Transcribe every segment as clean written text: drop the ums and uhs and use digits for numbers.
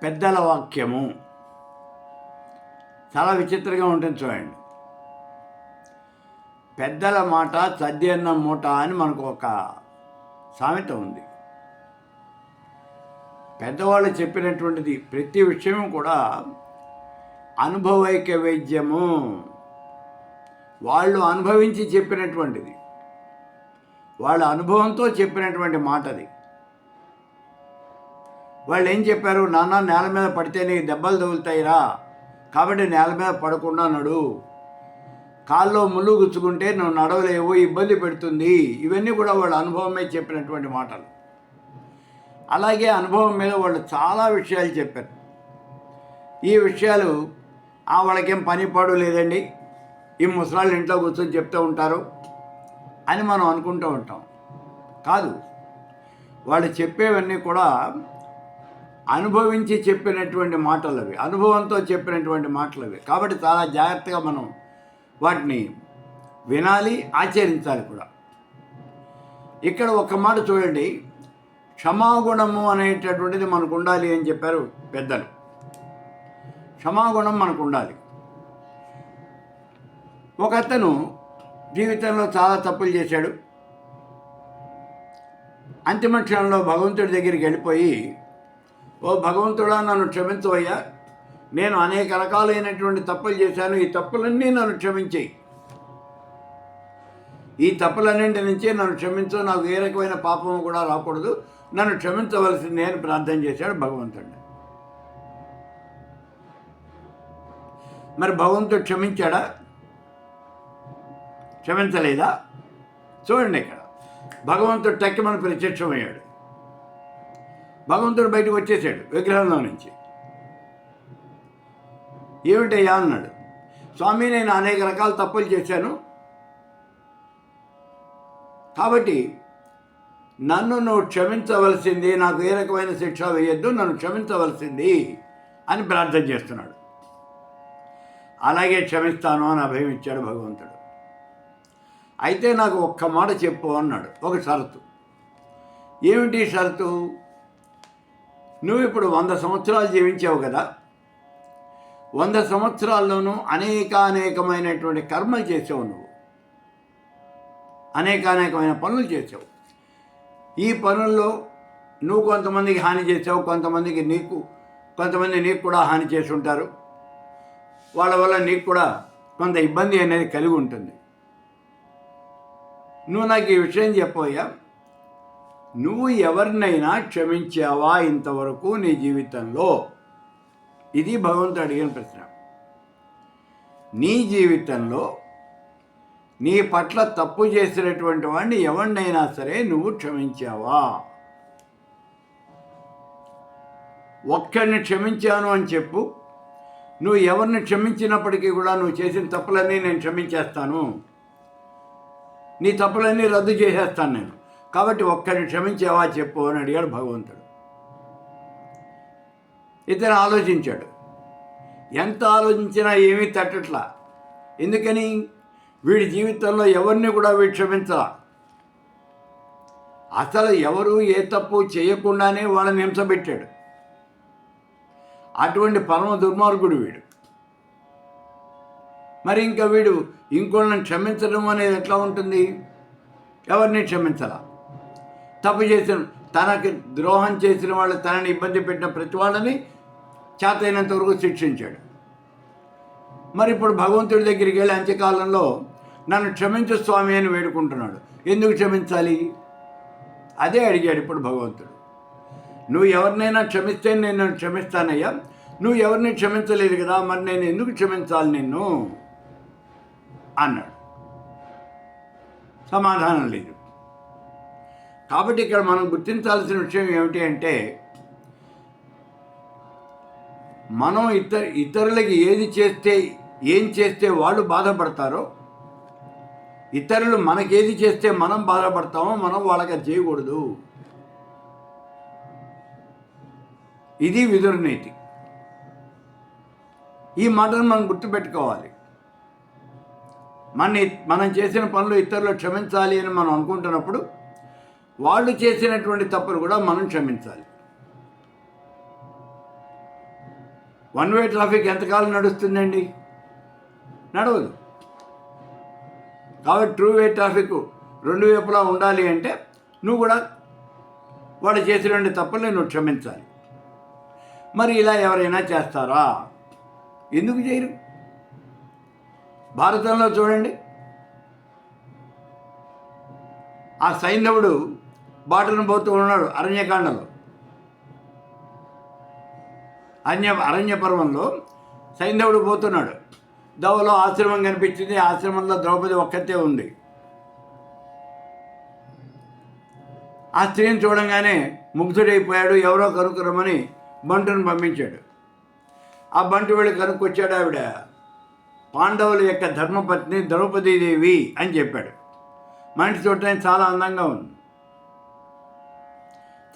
పెద్దల వాక్యము చాలా విచిత్రంగా ఉంటుంది చూడండి. పెద్దల మాట సద్ది అన్న మూట అని మనకు ఒక సామెత ఉంది. పెద్దవాళ్ళు చెప్పినటువంటిది ప్రతి విషయం కూడా అనుభవైక వైద్యము. వాళ్ళు అనుభవించి చెప్పినటువంటిది, వాళ్ళ అనుభవంతో చెప్పినటువంటి మాటది. వాళ్ళు ఏం చెప్పారు? నాన్న, నేల మీద పడితే నీకు దెబ్బలు తగులుతాయిరా, కాబట్టి నేల మీద పడకుండా నడు. కాల్లో ముళ్ళు గుచ్చుకుంటే నువ్వు నడవలేవు, ఇబ్బంది పెడుతుంది. ఇవన్నీ కూడా వాళ్ళ అనుభవం మీద చెప్పినటువంటి మాటలు. అలాగే అనుభవం మీద వాళ్ళు చాలా విషయాలు చెప్పారు. ఈ విషయాలు వాళ్ళకేం పని పాడు లేదండి, ఈ ముసలాళ్ళు ఇంట్లో కూర్చొని చెప్తూ ఉంటారు అని మనం అనుకుంటూ ఉంటాం. కాదు, వాళ్ళు చెప్పేవన్నీ కూడా అనుభవించి చెప్పినటువంటి మాటలు అవి, అనుభవంతో చెప్పినటువంటి మాటలు అవి. కాబట్టి చాలా జాగ్రత్తగా మనం వాటిని వినాలి, ఆచరించాలి కూడా. ఇక్కడ ఒక మాట చూడండి, క్షమాగుణము అనేటటువంటిది మనకు ఉండాలి అని చెప్పారు పెద్దలు. క్షమాగుణం మనకు ఉండాలి. ఒక అతను జీవితంలో చాలా తప్పులు చేశాడు. అంతిమ క్షణంలో భగవంతుడి దగ్గరికి వెళ్ళిపోయి, ఓ భగవంతుడా, నన్ను క్షమించవయ్యా, నేను అనేక రకాలైనటువంటి తప్పులు చేశాను, ఈ తప్పులన్నీ నన్ను క్షమించేయి, ఈ తప్పులన్నింటి నుంచే నన్ను క్షమించు, నాకు ఏ రకమైన పాపము కూడా రాకూడదు, నన్ను క్షమించవలసిందే అని ప్రార్థన చేశాడు భగవంతుడిని. మరి భగవంతుడు క్షమించాడా? క్షమించలేదా? చూడండి, ఇక్కడ భగవంతుడు టక్కిమని ప్రత్యక్షమయ్యాడు. భగవంతుడు బయటకు వచ్చేసాడు విగ్రహంలో నుంచి. ఏమిటయ్యా అన్నాడు. స్వామి, నేను అనేక రకాల తప్పులు చేశాను, కాబట్టి నన్ను నువ్వు క్షమించవలసింది, నాకు ఏ రకమైన శిక్ష వేయొద్దు, నన్ను క్షమించవలసింది అని ప్రార్థన చేస్తున్నాడు. అలాగే క్షమిస్తాను అని అభయం ఇచ్చాడు భగవంతుడు. అయితే నాకు ఒక్క మాట చెప్పు అన్నాడు, ఒక షరతు. ఏమిటి షరతు? నువ్వు ఇప్పుడు 100 సంవత్సరాలు జీవించావు కదా, 100 సంవత్సరాల్లోనూ అనేకమైనటువంటి కర్మలు చేసావు, నువ్వు అనేకమైన పనులు చేసావు. ఈ పనుల్లో నువ్వు కొంతమందికి హాని చేసావు, కొంతమంది నీకు కూడా హాని చేసి ఉంటారు. వాళ్ళ వల్ల నీకు కూడా కొంత ఇబ్బంది అనేది కలిగి ఉంటుంది. నువ్వు నాకు ఈ విషయం చెప్పవయ్యా, నువ్వు ఎవరినైనా క్షమించావా ఇంతవరకు నీ జీవితంలో? ఇది భగవంతుడు అడిగిన ప్రశ్న. నీ జీవితంలో నీ పట్ల తప్పు చేసినటువంటి వాడిని ఎవరినైనా సరే నువ్వు క్షమించావా? ఒక్కడిని క్షమించాను అని చెప్పు. నువ్వు ఎవరిని క్షమించినప్పటికీ కూడా నువ్వు చేసిన తప్పులన్నీ నేను క్షమించేస్తాను, నీ తప్పులన్నీ రద్దు చేసేస్తాను నేను, కాబట్టి ఒక్కడిని క్షమించావా చెప్పు అని అడిగాడు భగవంతుడు. ఇతను ఆలోచించాడు. ఎంత ఆలోచించినా ఏమీ తట్టట్లా. ఎందుకని? వీడి జీవితంలో ఎవరిని కూడా వీడు క్షమించలా. అసలు ఎవరు ఏ తప్పు చేయకుండానే వాళ్ళని హింసపెట్టాడు. అటువంటి పరమ దుర్మార్గుడు వీడు. మరి ఇంకా వీడు ఇంకోళ్ళని క్షమించడం అనేది ఎట్లా ఉంటుంది? ఎవరిని క్షమించలా. తప్పు చేసిన, తనకి ద్రోహం చేసిన వాళ్ళు, తనని ఇబ్బంది పెట్టిన ప్రతి వాళ్ళని చేతైనంత వరకు శిక్షించాడు. మరి ఇప్పుడు భగవంతుడి దగ్గరికి వెళ్ళి అంత్యకాలంలో నన్ను క్షమించు స్వామి అని వేడుకుంటున్నాడు. ఎందుకు క్షమించాలి? అదే అడిగాడు ఇప్పుడు భగవంతుడు. నువ్వు ఎవరినైనా క్షమిస్తే నేను క్షమిస్తానయ్యా, నువ్వు ఎవరిని క్షమించలేదు కదా, మరి నేను ఎందుకు క్షమించాలి నిన్ను అన్నాడు. సమాధానం లేదు. కాబట్టి ఇక్కడ మనం గుర్తించాల్సిన విషయం ఏమిటి అంటే, మనం ఇతరులకి ఏం చేస్తే వాళ్ళు బాధపడతారో, ఇతరులు మనకేది చేస్తే మనం బాధపడతామో మనం వాళ్ళకి అది చేయకూడదు. ఇది విదురునీతి. ఈ మాటను మనం గుర్తుపెట్టుకోవాలి. మనం చేసిన పనులు ఇతరులు క్షమించాలి అని మనం అనుకుంటున్నప్పుడు వాళ్ళు చేసినటువంటి తప్పులు కూడా మనం క్షమించాలి. వన్ వే ట్రాఫిక్ ఎంతకాలం నడుస్తుందండి? నడవదు. కాబట్టి ట్రూ వే ట్రాఫిక్ రెండు వైపులా ఉండాలి అంటే నువ్వు కూడా వాడు చేసినటువంటి తప్పుల్ని నువ్వు క్షమించాలి. మరి ఇలా ఎవరైనా చేస్తారా? ఎందుకు చేయరు? భారతంలో చూడండి, ఆ సైంధవుడు బాటను పోతూ ఉన్నాడు అరణ్యకాండలో. అరణ్య పర్వంలో సైంధవుడు పోతున్నాడు. దవలో ఆశ్రమం కనిపించింది. ఆశ్రమంలో ద్రౌపది ఒక్కతే ఉంది. ఆ స్త్రీని చూడంగానే ముగ్ధుడైపోయాడు. ఎవరో కనుక్కురమని బంటును పంపించాడు. ఆ బంటు వెళ్ళి కనుక్కొచ్చాడు. ఆవిడ పాండవుల యొక్క ధర్మపత్ని ద్రౌపదీదేవి అని చెప్పాడు. మనిషి చూడటానికి చాలా అందంగా ఉంది,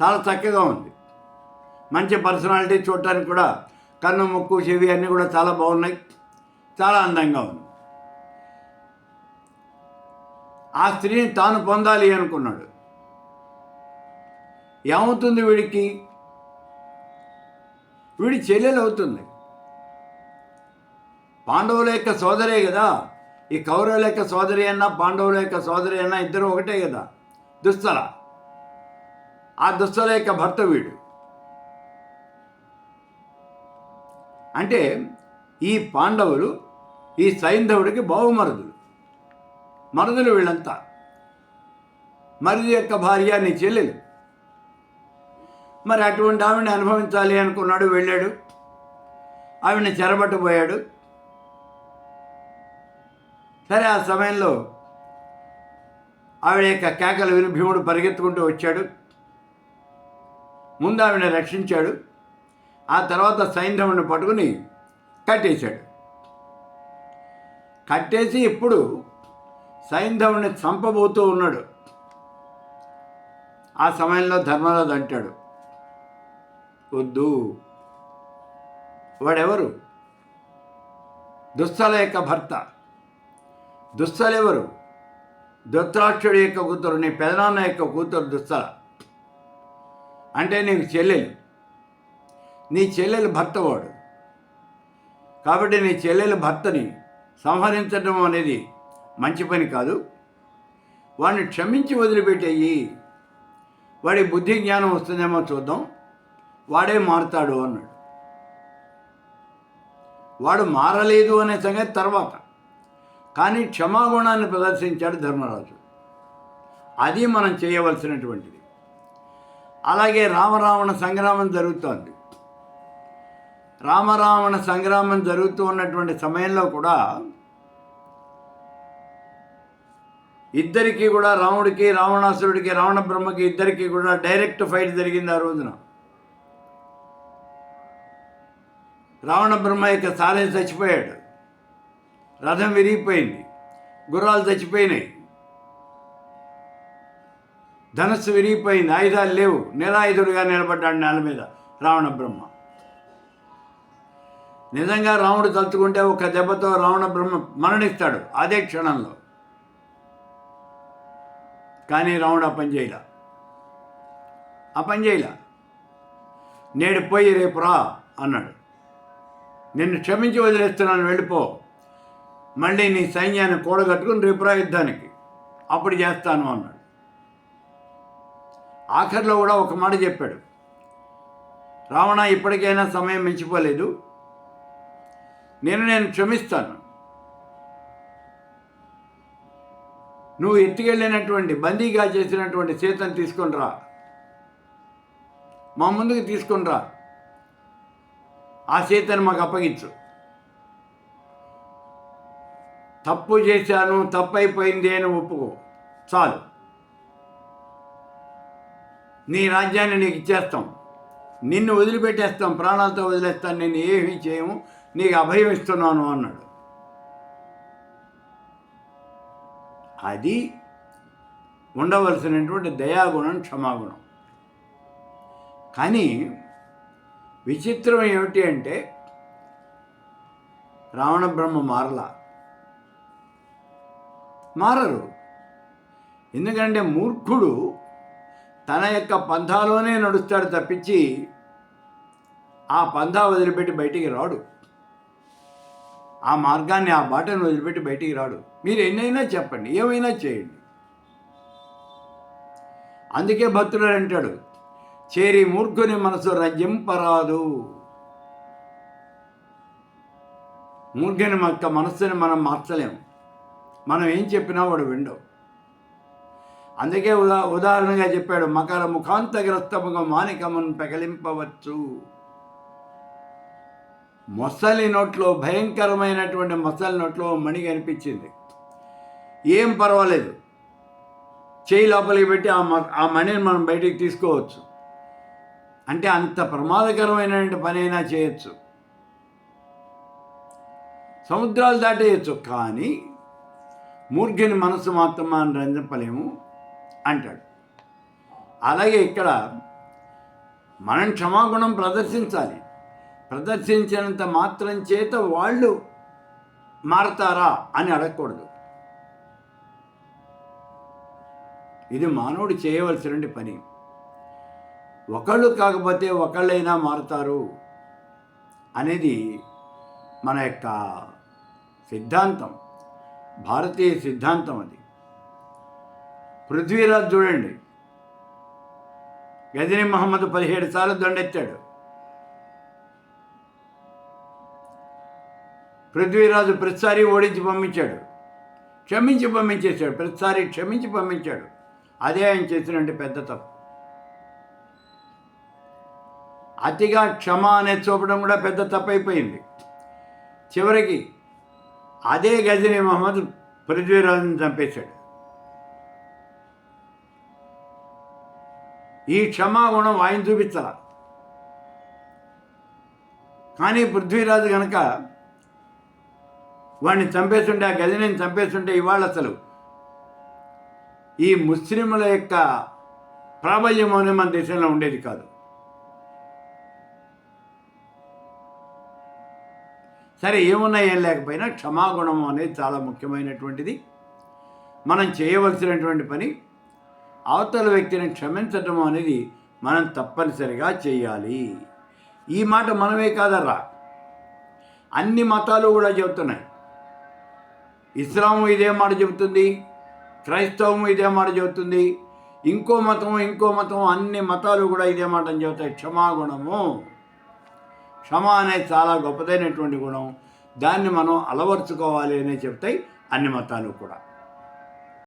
చాలా చక్కగా ఉంది, మంచి పర్సనాలిటీ. చూడటానికి కూడా కన్ను, ముక్కు, చెవి అన్నీ కూడా చాలా బాగున్నాయి, చాలా అందంగా ఉంది. ఆ స్త్రీని తాను పొందాలి అనుకున్నాడు. ఏమవుతుంది వీడికి? వీడి చెల్లెలు అవుతుంది. పాండవుల యొక్క సోదరే కదా. ఈ కౌరవుల యొక్క సోదరి అన్నా పాండవుల యొక్క సోదరి అన్నా ఇద్దరు ఒకటే కదా. దుస్తల, ఆ దుస్తల యొక్క భర్త వీడు. అంటే ఈ పాండవులు ఈ సైంధవుడికి మరుదులు వీళ్ళంతా. మరుది యొక్క భార్య నీ చెల్లెలు. మరి అటువంటి ఆవిడని అనుభవించాలి అనుకున్నాడు. వెళ్ళాడు, ఆవిడని చెరబట్టబోయాడు. సరే, ఆ సమయంలో ఆవిడ యొక్క కేకలు విని భీముడు పరిగెత్తుకుంటూ వచ్చాడు. ముందు ఆవిడని రక్షించాడు. ఆ తర్వాత సైంధవుడిని పట్టుకుని కట్టేశాడు. కట్టేసి ఇప్పుడు సైంధవుడిని చంపబోతూ ఉన్నాడు. ఆ సమయంలో ధర్మరాజు అంటాడు, వద్దు. వాడెవరు? దుస్తల యొక్క భర్త. దుస్తల ఎవరు? ధృతరాష్ట్రుడి యొక్క కూతురు, నీ పెదనాన్న యొక్క కూతురు దుస్తల. అంటే నీకు చెల్లెలు. నీ చెల్లెలు భర్త వాడు. కాబట్టి నీ చెల్లెలు భర్తని సంహరించడం అనేది మంచి పని కాదు. వాడిని క్షమించి వదిలిపెట్టేయి. వాడి బుద్ధి జ్ఞానం వస్తుందేమో చూద్దాం, వాడే మారుతాడు అన్నాడు. వాడు మారలేదు అనే సంగతి తర్వాత, కానీ క్షమాగుణాన్ని ప్రదర్శించాడు ధర్మరాజు. అది మనం చేయవలసినటువంటిది. అలాగే రామరావణ సంగ్రామం జరుగుతోంది. రామరావణ సంగ్రామం జరుగుతూ ఉన్నటువంటి సమయంలో కూడా ఇద్దరికీ కూడా, రాముడికి, రావణాసురుడికి, రావణ బ్రహ్మకి ఇద్దరికీ కూడా డైరెక్ట్ ఫైట్ జరిగింది ఆ రోజున. రావణ బ్రహ్మ యొక్క సారథి చచ్చిపోయాడు, రథం విరిగిపోయింది, గుర్రాలు చచ్చిపోయినాయి, ధనస్సు విరిగిపోయింది, ఆయుధాలు లేవు, నిరాయుధుడిగా నిలబడ్డాడు నేల మీద రావణ బ్రహ్మ. నిజంగా రాముడు తలుచుకుంటే ఒక దెబ్బతో రావణ బ్రహ్మ మరణిస్తాడు అదే క్షణంలో. కానీ రాముడు ఆ పని చేయలా. నేడు పోయి రేపు రా అన్నాడు. నిన్ను క్షమించి వదిలేస్తున్నాను, వెళ్ళిపో. మళ్ళీ నీ సైన్యాన్ని కూడగట్టుకుని రేపు రా యుద్ధానికి, అప్పుడు చేస్తాను అన్నాడు. ఆఖరిలో కూడా ఒక మాట చెప్పాడు, రావణ, ఇప్పటికైనా సమయం మించిపోలేదు, నేను క్షమిస్తాను. నువ్వు ఎత్తుకెళ్ళినటువంటి, బందీగా చేసినటువంటి సీతను తీసుకొని రా, మా ముందుకు తీసుకొని రా, ఆ సీతను మాకు అప్పగించు. తప్పు చేశాను, తప్పు అయిపోయింది అని ఒప్పుకో, చాలు. నీ రాజ్యాన్ని నీకు ఇచ్చేస్తాం, నిన్ను వదిలిపెట్టేస్తాం, ప్రాణాలతో వదిలేస్తాను, నేను ఏమీ చేయము, నీకు అభయం ఇస్తున్నాను అన్నాడు. అది ఉండవలసినటువంటి దయాగుణం, క్షమాగుణం. కానీ విచిత్రం ఏమిటి అంటే రావణ బ్రహ్మ మారరు. ఎందుకంటే మూర్ఖుడు తన యొక్క పంథాలోనే నడుస్తాడు తప్పించి ఆ పందా వదిలిపెట్టి బయటికి రాడు, ఆ మార్గాన్ని, ఆ బాటను వదిలిపెట్టి బయటికి రాడు. మీరు ఎన్నైనా చెప్పండి, ఏమైనా చేయండి. అందుకే భక్తుడు అంటాడు, చేరి మూర్ఖుని మనసు రంజింపరాదు. మూర్ఖుని యొక్క మనస్సుని మనం మార్చలేము, మనం ఏం చెప్పినా వాడు విండవు. అందుకే ఉదాహరణగా చెప్పాడు, మకర ముఖాంతగ్రస్తముగా మానికమును పెకలింపవచ్చు. మొసలి నోట్లో, భయంకరమైనటువంటి మొసలి నోట్లో మణి కనిపించింది. ఏం పర్వాలేదు, చేయి లోపలికి పెట్టి ఆ మణిని మనం బయటికి తీసుకోవచ్చు. అంటే అంత ప్రమాదకరమైనటువంటి పని అయినా చేయొచ్చు, సముద్రాలు దాటేయచ్చు. కానీ మూర్ఖుని మనసు మాత్రం మనం రంజింపలేము అంటాడు. అలాగే ఇక్కడ మనం క్షమాగుణం ప్రదర్శించాలి. ప్రదర్శించినంత మాత్రం చేత వాళ్ళు మారతారా అని అడగకూడదు. ఇది మానవుడు చేయవలసిన పని. ఒకళ్ళు కాకపోతే ఒకళ్ళైనా మారుతారు అనేది మన యొక్క సిద్ధాంతం, భారతీయ సిద్ధాంతం. అది పృథ్వీరాజ్ చూడండి, గజనీ మహమ్మద్ 17 సార్లు దండెత్తాడు. పృథ్వీరాజు ప్రతిసారి ఓడించి పంపించాడు, క్షమించి పంపించేశాడు, ప్రతిసారి క్షమించి పంపించాడు. అదే ఆయన చేసినటువంటి పెద్ద తప్పు. అతిగా క్షమ అనేది చూపడం కూడా పెద్ద తప్పు అయిపోయింది. చివరికి అదే గజనీ మహమ్మద్ పృథ్వీరాజుని చంపేశాడు. ఈ క్షమాగుణం ఆయన చూపించాల. కానీ పృథ్వీరాజు కనుక వాడిని చంపేస్తుంటే, ఆ గజనీని చంపేస్తుంటే, ఇవాళ అసలు ఈ ముస్లింల యొక్క ప్రాబల్యం అనేది మన దేశంలో ఉండేది కాదు. సరే, ఏమున్నా ఏం లేకపోయినా క్షమాగుణం అనేది చాలా ముఖ్యమైనటువంటిది. మనం చేయవలసినటువంటి పని అవతల వ్యక్తిని క్షమించటం అనేది మనం తప్పనిసరిగా చేయాలి. ఈ మాట మనమే కాదర్రా, అన్ని మతాలు కూడా చెబుతున్నాయి. ఇస్లాము ఇదే మాట చెబుతుంది, క్రైస్తవము ఇదే మాట చెబుతుంది, ఇంకో మతం అన్ని మతాలు కూడా ఇదే మాట అని చెబుతాయి. క్షమాగుణము, క్షమ అనేది చాలా గొప్పదైనటువంటి గుణం, దాన్ని మనం అలవర్చుకోవాలి అనే చెప్తాయి అన్ని మతాలు కూడా.